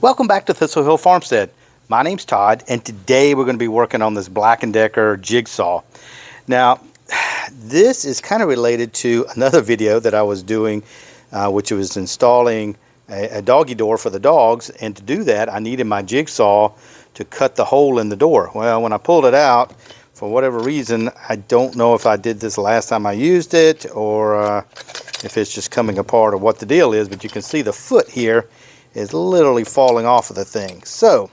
Welcome back to Thistle Hill Farmstead. My name's Todd, and today we're going to be working on this Black & Decker jigsaw. Now, this is kind of related to another video that I was doing, which was installing a doggy door for the dogs, and to do that I needed my jigsaw to cut the hole in the door. Well, when I pulled it out, for whatever reason, I don't know if I did this last time I used it or if it's just coming apart or what the deal is, but you can see the foot here is literally falling off of the thing. So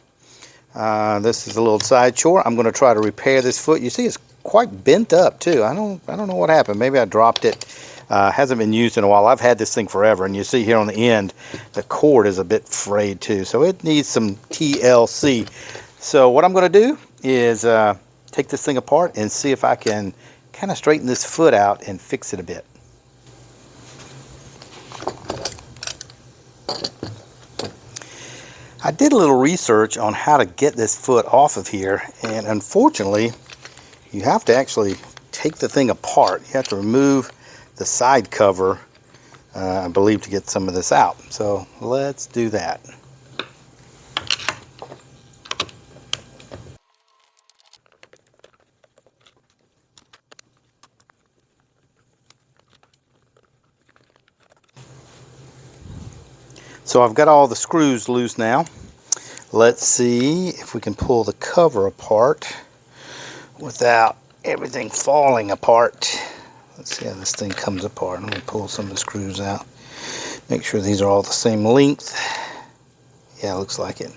this is a little side chore. I'm going to try to repair this foot. You see it's quite bent up too. I don't know what happened. Maybe I dropped it. Hasn't been used in a while. I've had this thing forever, and you see here on the end the cord is a bit frayed too, so it needs some TLC. So what I'm going to do is take this thing apart and see if I can kind of straighten this foot out and fix it a bit. I did a little research on how to get this foot off of here, and unfortunately you have to actually take the thing apart. You have to remove the side cover, I believe, to get some of this out. So let's do that. So I've got all the screws loose now. Let's see if we can pull the cover apart without everything falling apart. Let's see how this thing comes apart. Let me pull some of the screws out. Make sure these are all the same length. Yeah, looks like it.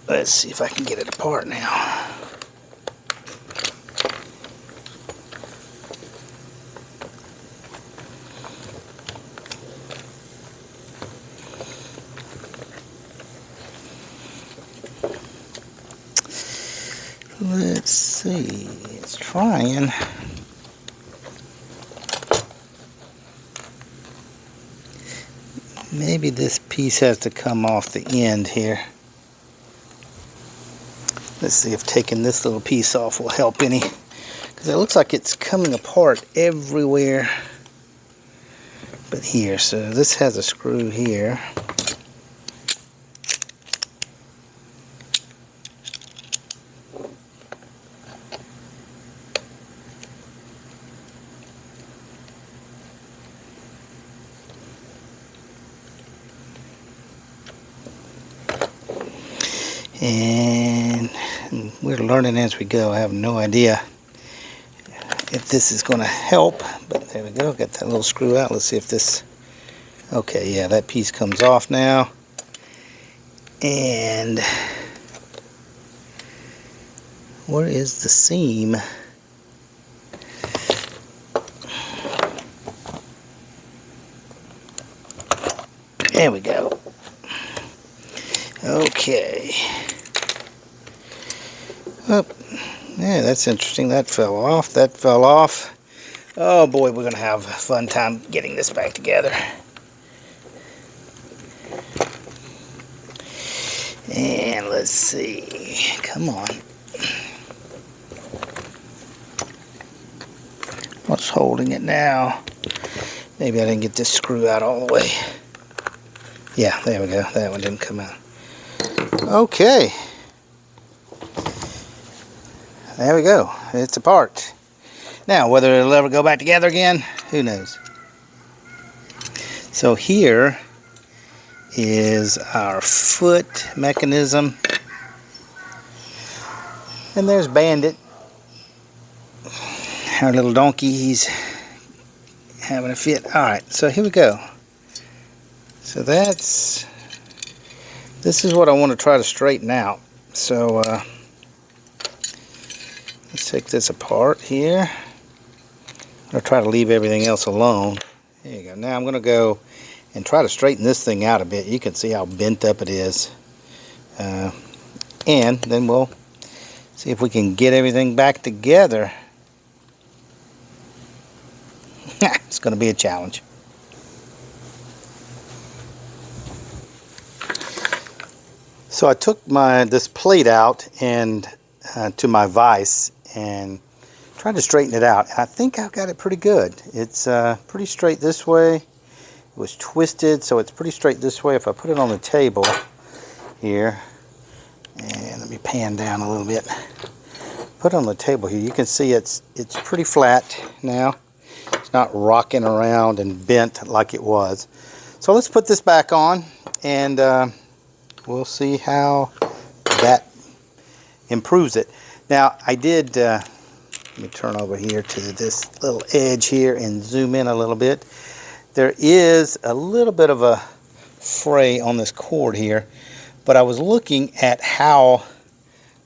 Let's see if I can get it apart now. Let's see, it's trying. Maybe this piece has to come off the end here. Let's see if taking this little piece off will help any, because it looks like it's coming apart everywhere but here. So this has a screw here. And we're learning as we go. I have no idea if this is going to help, but there we go. Got that little screw out. Let's see if this... Okay, yeah, that piece comes off now. And where is the seam? There we go. Okay. Oh, yeah, that's interesting. That fell off. That fell off. Oh boy, we're going to have a fun time getting this back together. And let's see. Come on. What's holding it now? Maybe I didn't get this screw out all the way. Yeah, there we go. That one didn't come out. Okay. There we go. It's apart. Now, whether it'll ever go back together again, who knows? So here is our foot mechanism. And there's Bandit. Our little donkey, he's having a fit. Alright, so here we go. So this is what I want to try to straighten out. So let's take this apart here. I'll try to leave everything else alone. There you go. Now I'm going to go and try to straighten this thing out a bit. You can see how bent up it is. And then we'll see if we can get everything back together. It's going to be a challenge. So I took this plate out and to my vise and tried to straighten it out. And I think I've got it pretty good. It's pretty straight this way, was twisted, so it's pretty straight this way. If I put it on the table here, and let me pan down a little bit. Put it on the table here, you can see it's pretty flat now. It's not rocking around and bent like it was. So let's put this back on, and we'll see how that improves it. Now I did, let me turn over here to this little edge here and zoom in a little bit. There is a little bit of a fray on this cord here, but I was looking at how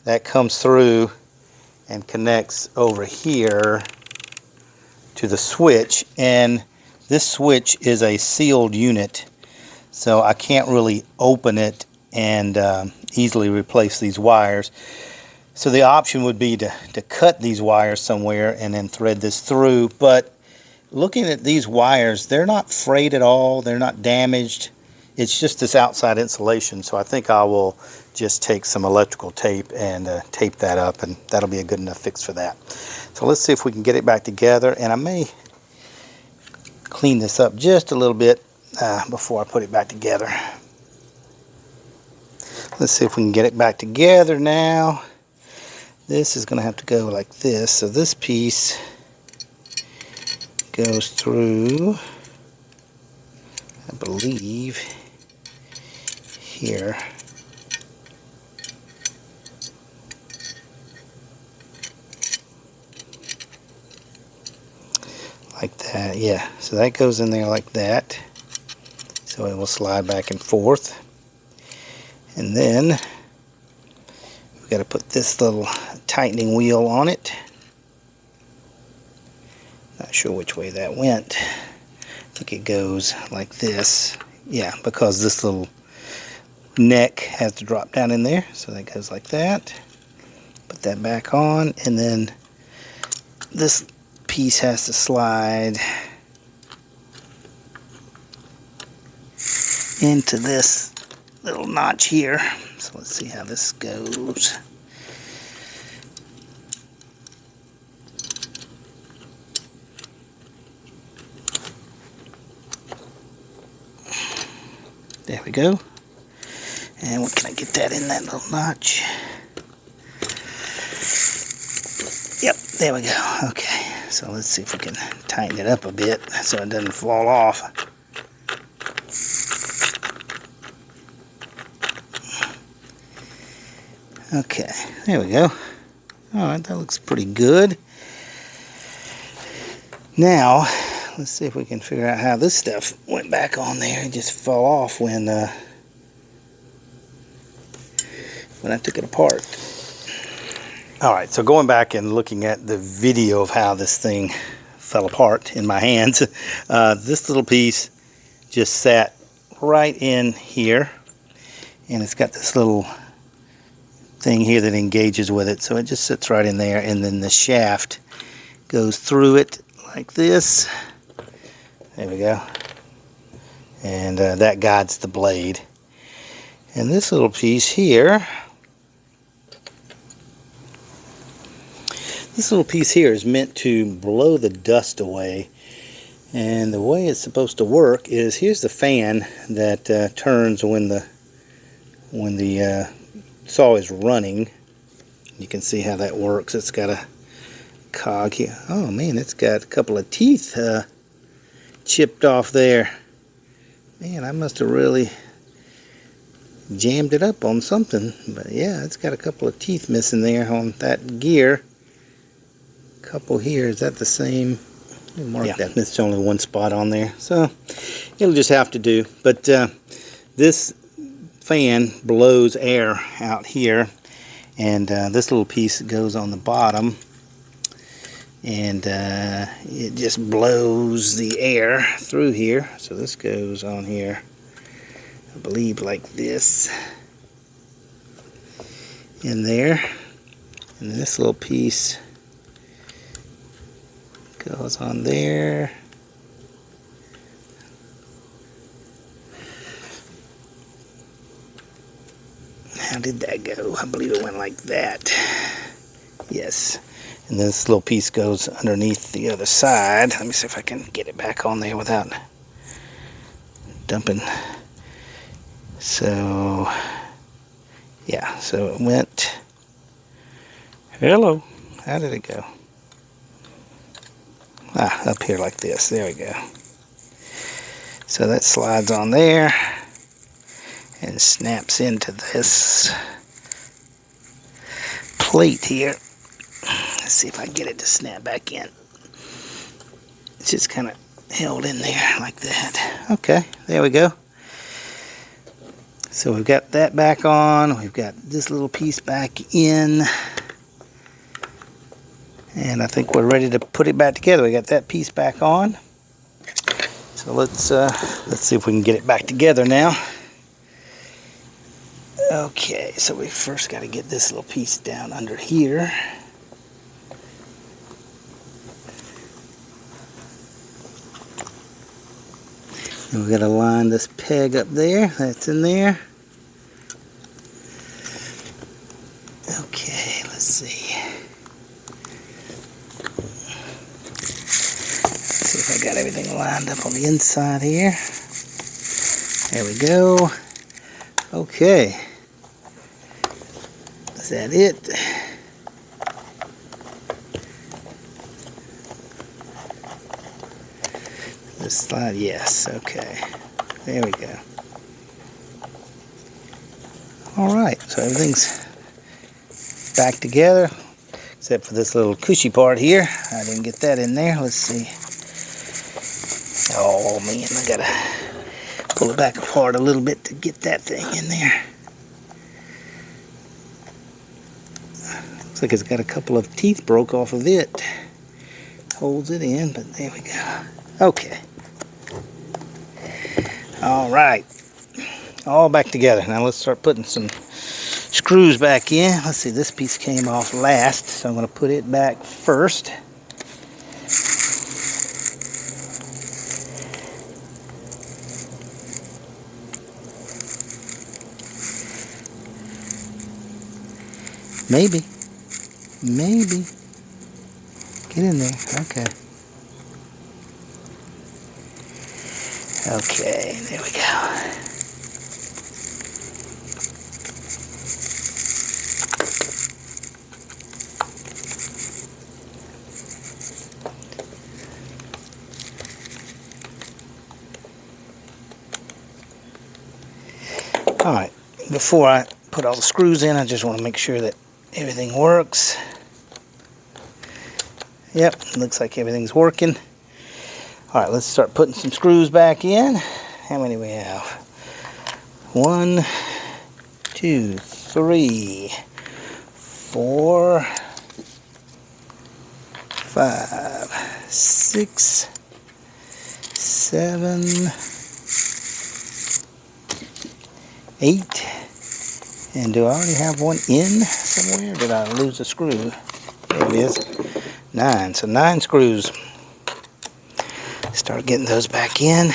that comes through and connects over here to the switch, and this switch is a sealed unit, so I can't really open it and easily replace these wires. So the option would be to cut these wires somewhere and then thread this through, but looking at these wires, they're not frayed at all, they're not damaged. It's just this outside insulation, so I think I will just take some electrical tape and tape that up, and that'll be a good enough fix for that. So let's see if we can get it back together, and I may clean this up just a little bit before I put it back together. Let's see if we can get it back together now. This is going to have to go like this, so this piece goes through, I believe, here. Like that, yeah. So that goes in there like that. So it will slide back and forth. And then we've got to put this little tightening wheel on it. Not sure which way that went. I think it goes like this. Yeah, because this little neck has to drop down in there. So that goes like that. Put that back on, and then this piece has to slide into this little notch here. So let's see how this goes. There we go. And what can I get that in that little notch? Yep, there we go. Okay, so let's see if we can tighten it up a bit so it doesn't fall off. Okay, there we go. Alright, that looks pretty good. Now, let's see if we can figure out how this stuff went back on there. It just fell off when I took it apart. Alright, so going back and looking at the video of how this thing fell apart in my hands, this little piece just sat right in here, and it's got this little thing here that engages with it, so it just sits right in there, and then the shaft goes through it like this. There we go. And that guides the blade. And this little piece here, is meant to blow the dust away. And the way it's supposed to work is, here's the fan that turns when the saw is running. You can see how that works. It's got a cog here. Oh man, it's got a couple of teeth chipped off there. Man, I must have really jammed it up on something. But yeah, it's got a couple of teeth missing there on that gear. Couple here, is that the same? Mark that. It's only one spot on there, so it'll just have to do. But this fan blows air out here, and this little piece goes on the bottom, and it just blows the air through here. So this goes on here, I believe, like this, in there, and this little piece goes on there. How did that go? I believe it went like that. Yes. And this little piece goes underneath the other side. Let me see if I can get it back on there without dumping. So yeah, so it went, hello, how did it go? Up here like this, there we go. So that slides on there and snaps into this plate here. Let's see if I can get it to snap back in. It's just kind of held in there like that. Okay, there we go. So we've got that back on. We've got this little piece back in. And I think we're ready to put it back together. We got that piece back on. So let's see if we can get it back together now. Okay, so we first got to get this little piece down under here. And we've got to line this peg up there. That's in there. Okay, let's see. Let's see if I got everything lined up on the inside here. There we go. Okay. Is that it? This slide, yes, okay. There we go. Alright, so everything's back together, except for this little cushy part here. I didn't get that in there. Let's see. Oh man, I gotta pull it back apart a little bit to get that thing in there. Looks like it's got a couple of teeth broke off of it. Holds it in, but there we go. Okay. Alright. All back together. Now let's start putting some screws back in. Let's see, this piece came off last, so I'm going to put it back first. Maybe. Get in there. Okay. Okay, there we go. Alright, before I put all the screws in, I just want to make sure that everything works. Yep, looks like everything's working. Alright, let's start putting some screws back in. How many we have? 1, 2, 3, 4, 5, 6, 7, 8. And do I already have one in somewhere? Did I lose a screw? There it is. 9. So 9 screws. Start getting those back in.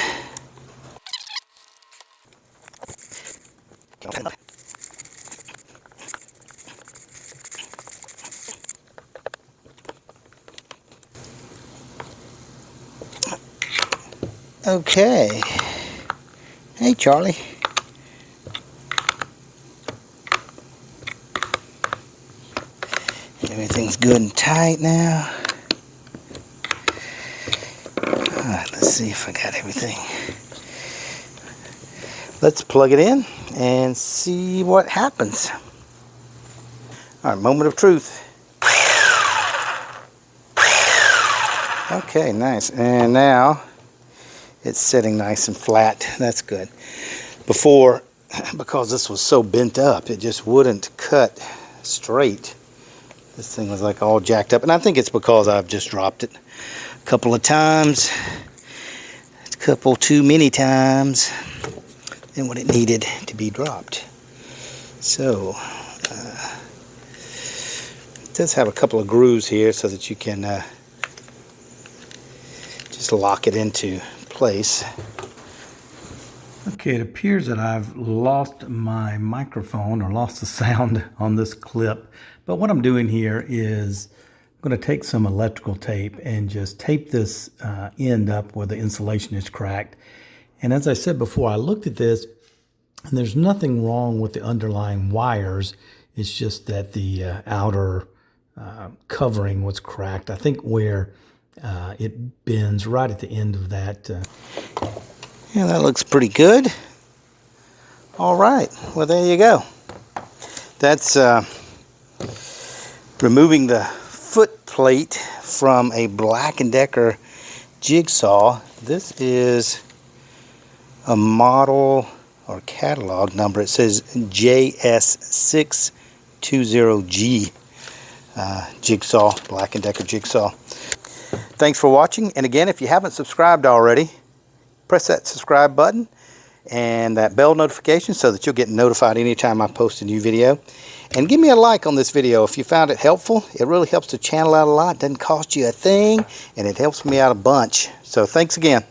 Okay. Hey, Charlie. Everything's good and tight now. Alright, let's see if I got everything. Let's plug it in and see what happens. Alright, moment of truth. Okay, nice. And now it's sitting nice and flat. That's good. Before, because this was so bent up, it just wouldn't cut straight. This thing was like all jacked up, and I think it's because I've just dropped it a couple of times, a couple too many times than what it needed to be dropped. So it does have a couple of grooves here so that you can just lock it into place. Okay, it appears that I've lost my microphone or lost the sound on this clip. But what I'm doing here is I'm going to take some electrical tape and just tape this end up where the insulation is cracked. And as I said before, I looked at this, and there's nothing wrong with the underlying wires. It's just that the outer covering was cracked. I think where it bends right at the end of that. Yeah, that looks pretty good. All right, well, there you go. That's removing the foot plate from a Black & Decker jigsaw. This is a model or catalog number. It says JS620G jigsaw, Black & Decker jigsaw. Thanks for watching, and again, if you haven't subscribed already, press that subscribe button and that bell notification so that you'll get notified anytime I post a new video. And give me a like on this video if you found it helpful. It really helps the channel out a lot. It doesn't cost you a thing, and it helps me out a bunch. So thanks again.